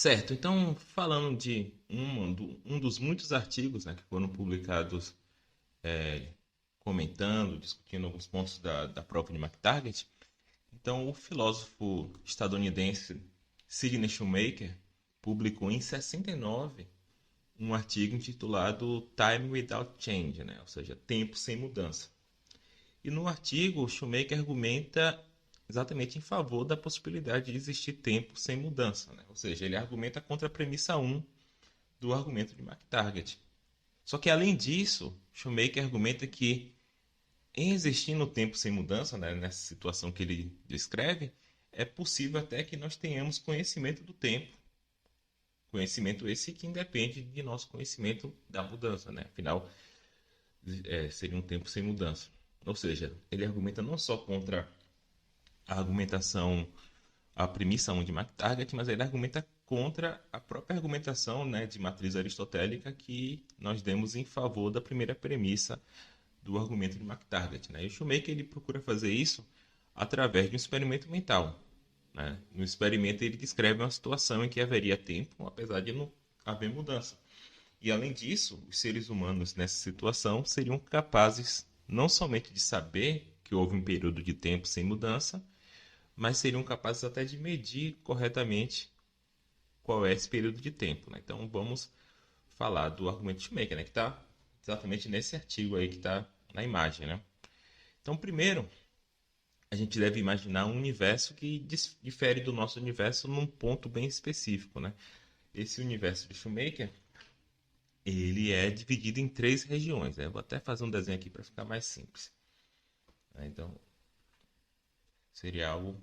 Certo, então falando de um dos muitos artigos, né, que foram publicados comentando, discutindo alguns pontos da prova de McTarget, então o filósofo estadunidense Sidney Shoemaker publicou em 69 um artigo intitulado Time Without Change, né, ou seja, tempo sem mudança. E no artigo, Shoemaker argumenta exatamente em favor da possibilidade de existir tempo sem mudança, né? Ou seja, ele argumenta contra a premissa um do argumento de McTarget. Só que, além disso, Shoemaker argumenta que, em existindo tempo sem mudança, né, nessa situação que ele descreve, é possível até que nós tenhamos conhecimento do tempo. Conhecimento esse que independe de nosso conhecimento da mudança, né? Afinal, seria um tempo sem mudança. Ou seja, ele argumenta não só contra a argumentação, a premissa 1 de McTarget, mas ele argumenta contra a própria argumentação, né, de matriz aristotélica que nós demos em favor da primeira premissa do argumento de McTarget, né? E o Shoemaker ele procura fazer isso através de um experimento mental, né? No experimento ele descreve uma situação em que haveria tempo, apesar de não haver mudança. E além disso, os seres humanos nessa situação seriam capazes não somente de saber que houve um período de tempo sem mudança, mas seriam capazes até de medir corretamente qual é esse período de tempo, né? Então vamos falar do argumento de Shoemaker, né? Que está exatamente nesse artigo aí que está na imagem, né? Então primeiro a gente deve imaginar um universo que difere do nosso universo num ponto bem específico, né? Esse universo de Shoemaker ele é dividido em três regiões, né? Eu vou até fazer um desenho aqui para ficar mais simples, né? Então seria algo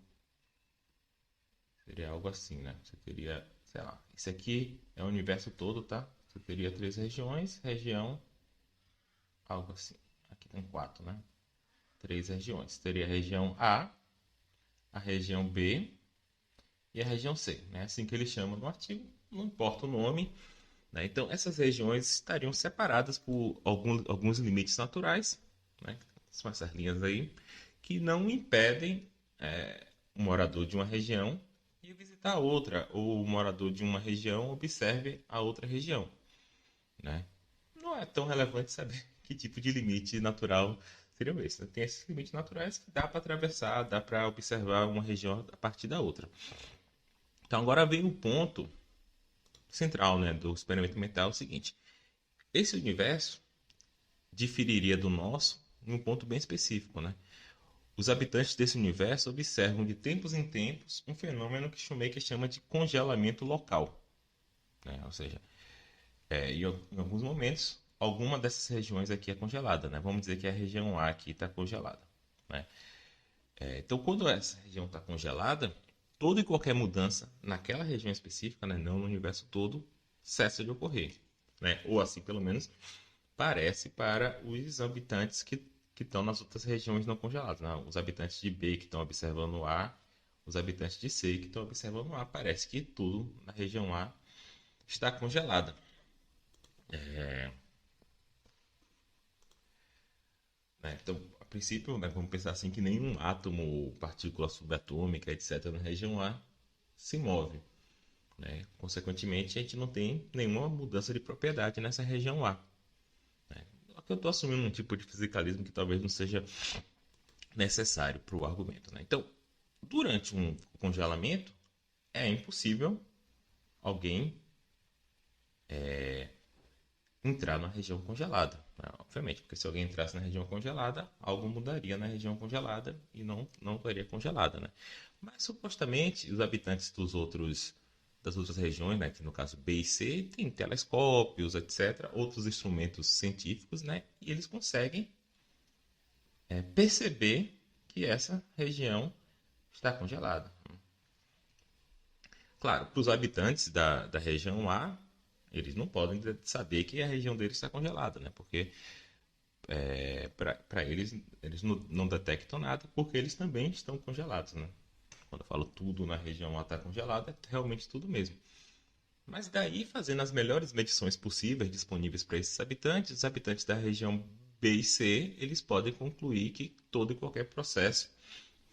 Seria algo assim, né? Você teria, sei lá, isso aqui é o universo todo, tá? Você teria três regiões, região, algo assim. Aqui tem quatro, né? Três regiões. Teria a região a região B e a região C, né? Assim que ele chama no artigo, não importa o nome, né? Então, essas regiões estariam separadas por alguns limites naturais, né? São essas linhas aí, que não impedem o morador de uma região e visitar outra, ou o morador de uma região observe a outra região, né? Não é tão relevante saber que tipo de limite natural seria esse, né? Tem esses limites naturais que dá para atravessar, dá para observar uma região a partir da outra. Então agora vem o ponto central, né, do experimento mental, é o seguinte: esse universo diferiria do nosso em um ponto bem específico, né? Os habitantes desse universo observam de tempos em tempos um fenômeno que Shoemaker chama de congelamento local, né? Ou seja, em alguns momentos, alguma dessas regiões aqui é congelada, né? Vamos dizer que a região A aqui está congelada, né? Então, quando essa região está congelada, toda e qualquer mudança naquela região específica, né, não no universo todo, cessa de ocorrer, né? Ou assim, pelo menos, parece para os habitantes que estão nas outras regiões não congeladas, né? Os habitantes de B que estão observando o A, os habitantes de C que estão observando o A, parece que tudo na região A está congelada. Né? Então, a princípio, né, vamos pensar assim que nenhum átomo, partícula subatômica, etc., na região A se move. Né? Consequentemente, a gente não tem nenhuma mudança de propriedade nessa região A. Né? Aqui eu estou assumindo um tipo de fisicalismo que talvez não seja necessário para o argumento. Né? Então, durante um congelamento, é impossível alguém entrar na região congelada. Né? Obviamente, porque se alguém entrasse na região congelada, algo mudaria na região congelada e não estaria congelada. Né? Mas supostamente os habitantes das outras regiões, né, que no caso B e C, têm telescópios, etc., outros instrumentos científicos, né, e eles conseguem perceber que essa região está congelada. Claro, para os habitantes da região A, eles não podem saber que a região deles está congelada, né? Porque para eles não detectam nada, porque eles também estão congelados, né? Quando eu falo tudo na região A está congelada, é realmente tudo mesmo. Mas daí, fazendo as melhores medições possíveis disponíveis para esses habitantes, os habitantes da região B e C, eles podem concluir que todo e qualquer processo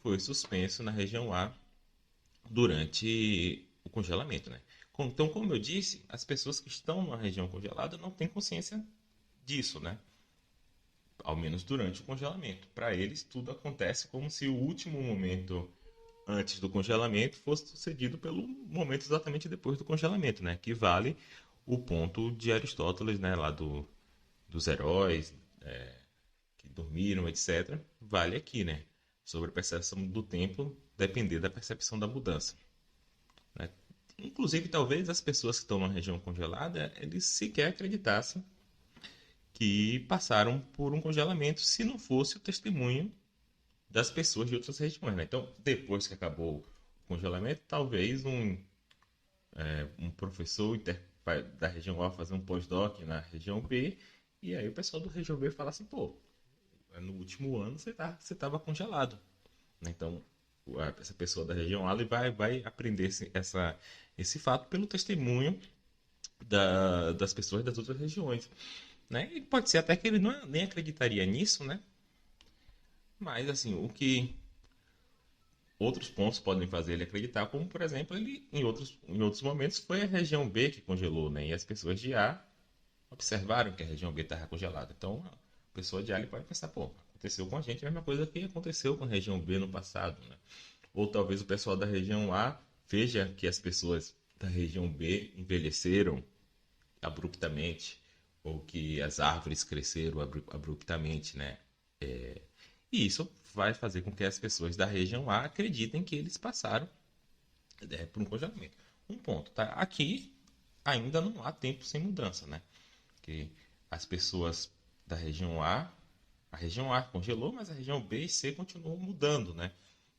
foi suspenso na região A durante o congelamento, né? Então, como eu disse, as pessoas que estão na região congelada não têm consciência disso, né? Ao menos durante o congelamento. Para eles, tudo acontece como se o último momento antes do congelamento fosse sucedido pelo momento exatamente depois do congelamento, né? Que vale o ponto de Aristóteles, né? Lá dos heróis que dormiram, etc. Vale aqui, né? Sobre a percepção do tempo depender da percepção da mudança, né? Inclusive, talvez as pessoas que estão na região congelada, eles sequer acreditassem que passaram por um congelamento se não fosse o testemunho das pessoas de outras regiões, né? Então, depois que acabou o congelamento, talvez um professor da região A fazer um pós-doc na região B, e aí o pessoal da região B fala assim, pô, no último ano você estava congelado, né? Então, essa pessoa da região A ele vai aprender esse fato pelo testemunho das pessoas das outras regiões, né? E pode ser até que ele nem acreditaria nisso, né? Mas, assim, o que outros pontos podem fazer ele acreditar, como, por exemplo, ele, em outros momentos, foi a região B que congelou, né? E as pessoas de A observaram que a região B estava congelada. Então, a pessoa de A ele pode pensar, pô, aconteceu com a gente a mesma coisa que aconteceu com a região B no passado, né? Ou talvez o pessoal da região A veja que as pessoas da região B envelheceram abruptamente, ou que as árvores cresceram abruptamente, né? E isso vai fazer com que as pessoas da região A acreditem que eles passaram por um congelamento. Um ponto, tá? Aqui ainda não há tempo sem mudança, né? Que as pessoas da região a região A congelou, mas a região B e C continuam mudando, né?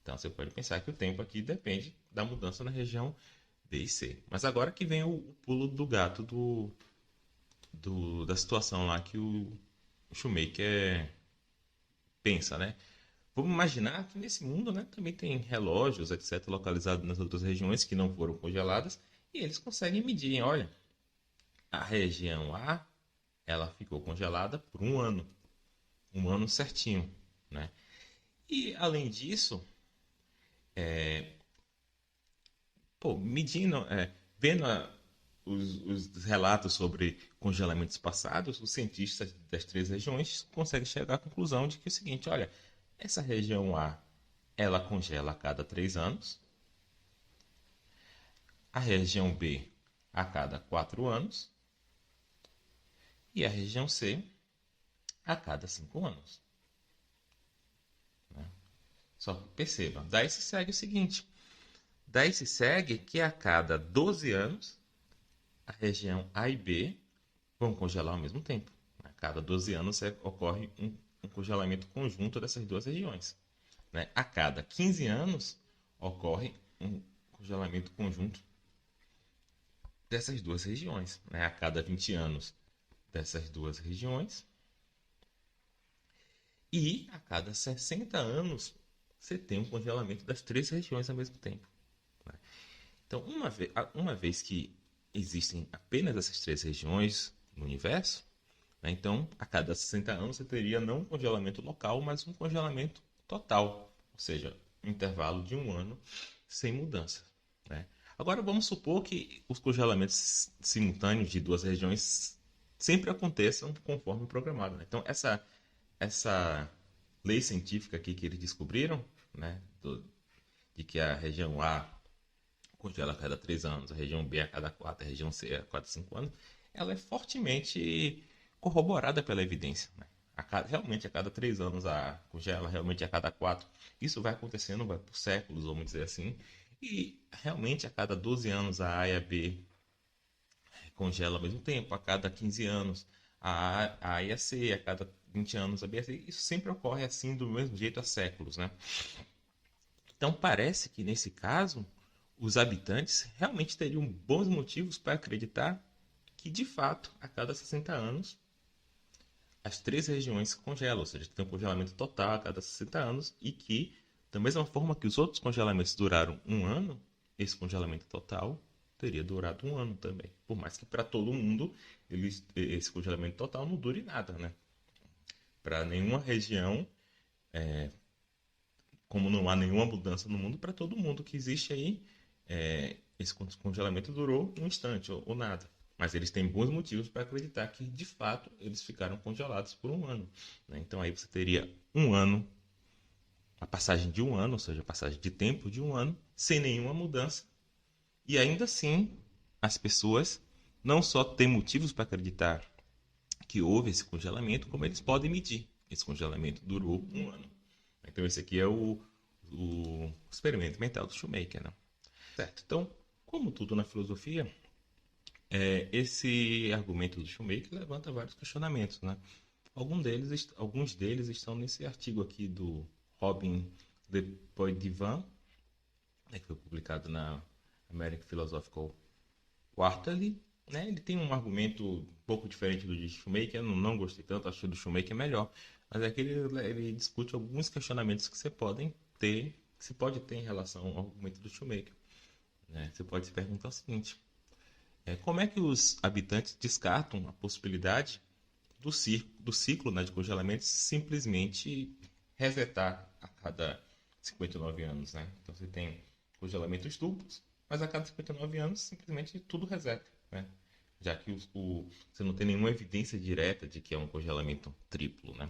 Então você pode pensar que o tempo aqui depende da mudança na região B e C. Mas agora que vem o pulo do gato da situação lá que o Shoemaker pensa, né? Vamos imaginar que nesse mundo, né, também tem relógios, etc., localizados nas outras regiões que não foram congeladas, e eles conseguem medir. Olha, a região A, ela ficou congelada por um ano certinho, né? E além disso, pô, medindo, vendo os relatos sobre congelamentos passados, os cientistas das três regiões conseguem chegar à conclusão de que é o seguinte, olha, essa região A, ela congela a cada 3 anos, a região B a cada 4 anos e a região C a cada 5 anos. Só perceba, daí se segue o seguinte, daí se segue que a cada 12 anos a região A e B vão congelar ao mesmo tempo. A cada 12 anos ocorre um congelamento conjunto dessas duas regiões, né? A cada 15 anos ocorre um congelamento conjunto dessas duas regiões, né? A cada 20 anos dessas duas regiões e a cada 60 anos você tem um congelamento das três regiões ao mesmo tempo, né? Então, uma vez que existem apenas essas três regiões no universo, né, então a cada 60 anos você teria não um congelamento local, mas um congelamento total, ou seja, um intervalo de um ano sem mudança, né? Agora vamos supor que os congelamentos simultâneos de duas regiões sempre aconteçam conforme programado, né? Então essa lei científica aqui que eles descobriram, né, de que a região A congela a cada 3 anos, a região B a cada 4, a região C a cada 5 anos, ela é fortemente corroborada pela evidência, né? Realmente a cada 3 anos a congela, realmente a cada 4. Isso vai acontecendo, vai por séculos, vamos dizer assim. E realmente a cada 12 anos a e a B congela ao mesmo tempo, a cada 15 anos a e a C, a cada 20 anos a B e a C. Isso sempre ocorre assim, do mesmo jeito há séculos, né? Então parece que nesse caso os habitantes realmente teriam bons motivos para acreditar que de fato a cada 60 anos as três regiões congelam, ou seja, tem um congelamento total a cada 60 anos e que, da mesma forma que os outros congelamentos duraram um ano, esse congelamento total teria durado um ano também. Por mais que para todo mundo esse congelamento total não dure nada, né? Para nenhuma região, como não há nenhuma mudança no mundo, para todo mundo que existe aí, esse congelamento durou um instante ou nada. Mas eles têm bons motivos para acreditar que, de fato, eles ficaram congelados por um ano. Né? Então aí você teria um ano, a passagem de um ano, ou seja, a passagem de tempo de um ano, sem nenhuma mudança. E ainda assim, as pessoas não só têm motivos para acreditar que houve esse congelamento, como eles podem medir. Esse congelamento durou um ano. Então esse aqui é o experimento mental do Shoemaker. Né? Certo. Então, como tudo na filosofia, esse argumento do Shoemaker levanta vários questionamentos, né? Alguns deles estão nesse artigo aqui do Robin Lepoidvan, que foi publicado na American Philosophical Quarterly. Né? Ele tem um argumento um pouco diferente do de Shoemaker, eu não gostei tanto, acho que o do Shoemaker é melhor, mas é que ele discute alguns questionamentos que você pode ter em relação ao argumento do Shoemaker. Né? Você pode se perguntar o seguinte: como é que os habitantes descartam a possibilidade do ciclo, né, de congelamento simplesmente resetar a cada 59 anos? Né? Então você tem congelamentos duplos, mas a cada 59 anos simplesmente tudo reseta. Né? Já que você não tem nenhuma evidência direta de que é um congelamento triplo. Né?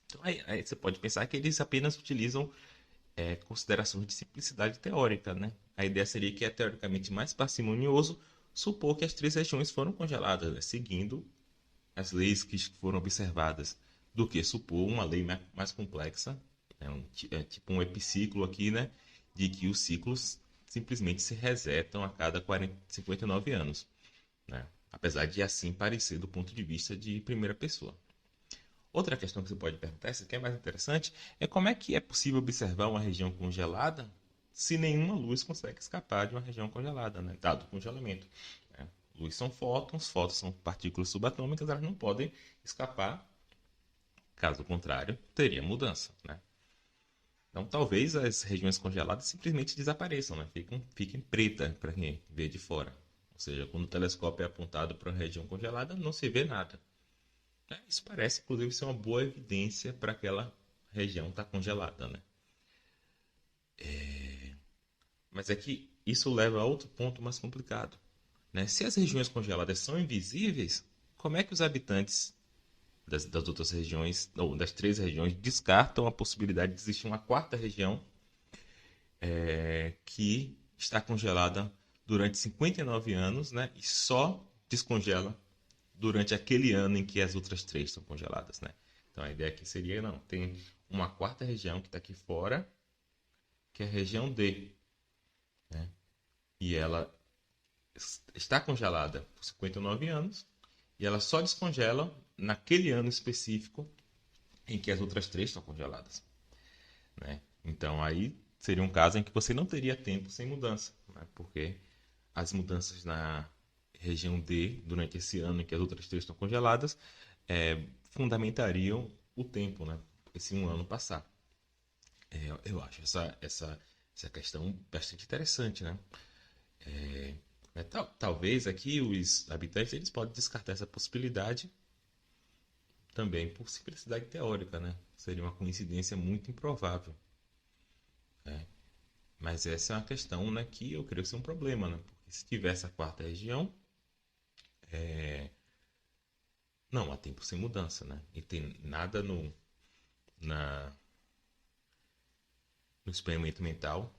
Então aí você pode pensar que eles apenas utilizam considerações de simplicidade teórica. Né? A ideia seria que é teoricamente mais parcimonioso supor que as três regiões foram congeladas, né? Seguindo as leis que foram observadas, do que supor uma lei mais complexa, né? Tipo um epiciclo aqui, né? De que os ciclos simplesmente se resetam a cada 59 anos. Né? Apesar de assim parecer do ponto de vista de primeira pessoa. Outra questão que você pode perguntar, essa aqui é mais interessante, é como é que é possível observar uma região congelada se nenhuma luz consegue escapar de uma região congelada, né? Dado o congelamento. Né? Luz são fótons são partículas subatômicas, elas não podem escapar, caso contrário, teria mudança. Né? Então talvez as regiões congeladas simplesmente desapareçam, né? Fiquem pretas para quem vê de fora. Ou seja, quando o telescópio é apontado para uma região congelada, não se vê nada. Isso parece, inclusive, ser uma boa evidência para aquela região estar congelada. Né? Mas é que isso leva a outro ponto mais complicado. Né? Se as regiões congeladas são invisíveis, como é que os habitantes das outras regiões, ou das três regiões, descartam a possibilidade de existir uma quarta região que está congelada durante 59 anos, né? E só descongela durante aquele ano em que as outras três estão congeladas, né? Então a ideia aqui seria, não, tem uma quarta região que está aqui fora, que é a região D, né? E ela está congelada por 59 anos, e ela só descongela naquele ano específico em que as outras três estão congeladas. Né? Então aí seria um caso em que você não teria tempo sem mudança, né? Porque as mudanças na região D durante esse ano em que as outras três estão congeladas fundamentariam o tempo, né? Esse um ano passar. Eu acho essa questão bastante interessante, né? Talvez aqui os habitantes eles podem descartar essa possibilidade também por simplicidade teórica, né? Seria uma coincidência muito improvável. Né? Mas essa é uma questão, né, que eu creio ser um problema, né? Porque se tivesse a quarta região, não há tempo sem mudança, né? E tem nada na, no experimento mental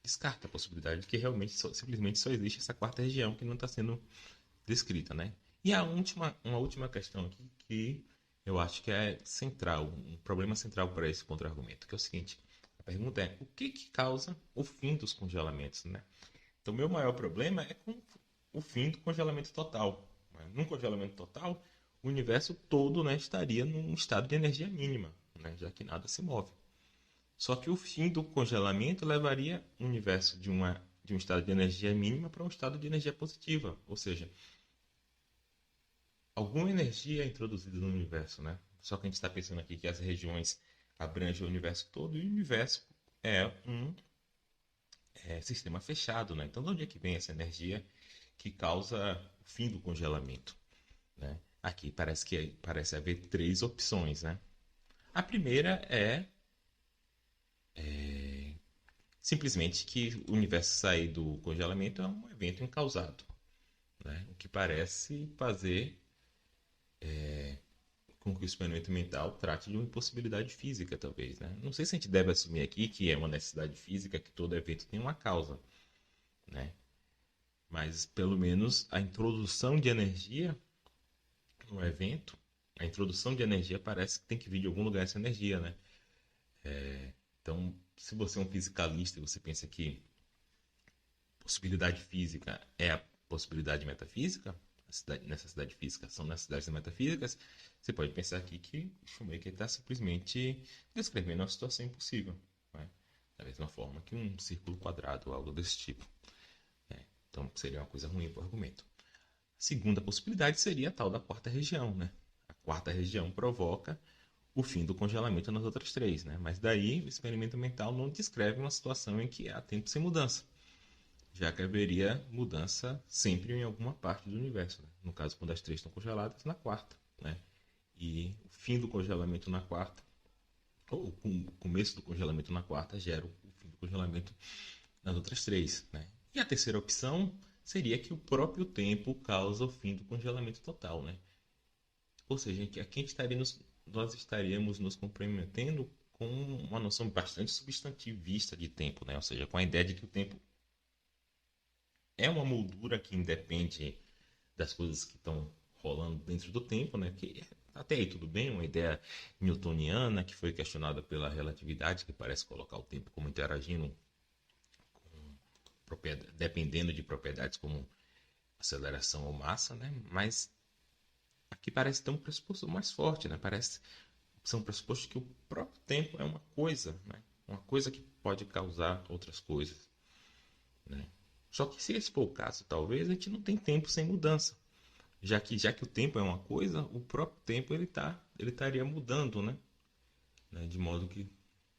descarta a possibilidade de que realmente simplesmente só existe essa quarta região que não está sendo descrita, né? E uma última questão aqui que eu acho que é central, um problema central para esse contra-argumento, que é o seguinte: a pergunta é o que causa o fim dos congelamentos, né? Então, o meu maior problema é com o fim do congelamento total. Né? Num congelamento total, o universo todo, né, estaria num estado de energia mínima, né, já que nada se move. Só que o fim do congelamento levaria o universo de um estado de energia mínima para um estado de energia positiva, ou seja, alguma energia é introduzida no universo, né? Só que a gente está pensando aqui que as regiões abrangem o universo todo e o universo é um sistema fechado, né? Então, de onde é que vem essa energia que causa o fim do congelamento? Né? Aqui parece haver três opções, né? A primeira é Simplesmente que o universo sair do congelamento é um evento incausado, né? O que parece fazer com que o experimento mental trate de uma impossibilidade física, talvez, né? Não sei se a gente deve assumir aqui que é uma necessidade física que todo evento tem uma causa, né? Mas pelo menos a introdução de energia no evento, a introdução de energia parece que tem que vir de algum lugar essa energia, né? Então, se você é um fisicalista e você pensa que possibilidade física é a possibilidade metafísica, necessidade física são necessidades metafísicas, você pode pensar aqui que o Schumacher está simplesmente descrevendo uma situação impossível, né? Da mesma forma que um círculo quadrado ou algo desse tipo, né? Então seria uma coisa ruim para o argumento. A segunda possibilidade seria a tal da quarta região, né? A quarta região provoca o fim do congelamento nas outras três, né? Mas daí o experimento mental não descreve uma situação em que há tempo sem mudança, já que haveria mudança sempre em alguma parte do universo, né? No caso, quando as três estão congeladas, na quarta, né? E o fim do congelamento na quarta, ou o começo do congelamento na quarta, gera o fim do congelamento nas outras três, né? E a terceira opção seria que o próprio tempo causa o fim do congelamento total, né? Ou seja, aqui nós estaríamos nos comprometendo com uma noção bastante substantivista de tempo, né? Ou seja, com a ideia de que o tempo é uma moldura que independe das coisas que estão rolando dentro do tempo, né? Que até aí tudo bem, uma ideia newtoniana que foi questionada pela relatividade, que parece colocar o tempo como interagindo, dependendo de propriedades como aceleração ou massa, né? Mas aqui parece ter um pressuposto mais forte, né? Parece são pressupostos que o próprio tempo é uma coisa, né? Uma coisa que pode causar outras coisas, né? Só que se esse for o caso, talvez a gente não tem tempo sem mudança. Já que o tempo é uma coisa, o próprio tempo ele estaria mudando, né? De modo que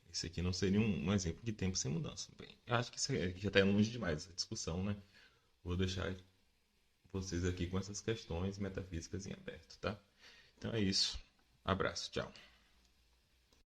esse aqui não seria um exemplo de tempo sem mudança. Bem, eu acho que isso já está longe demais essa discussão, né? Vou deixar vocês aqui com essas questões metafísicas em aberto, tá? Então é isso. Abraço, tchau.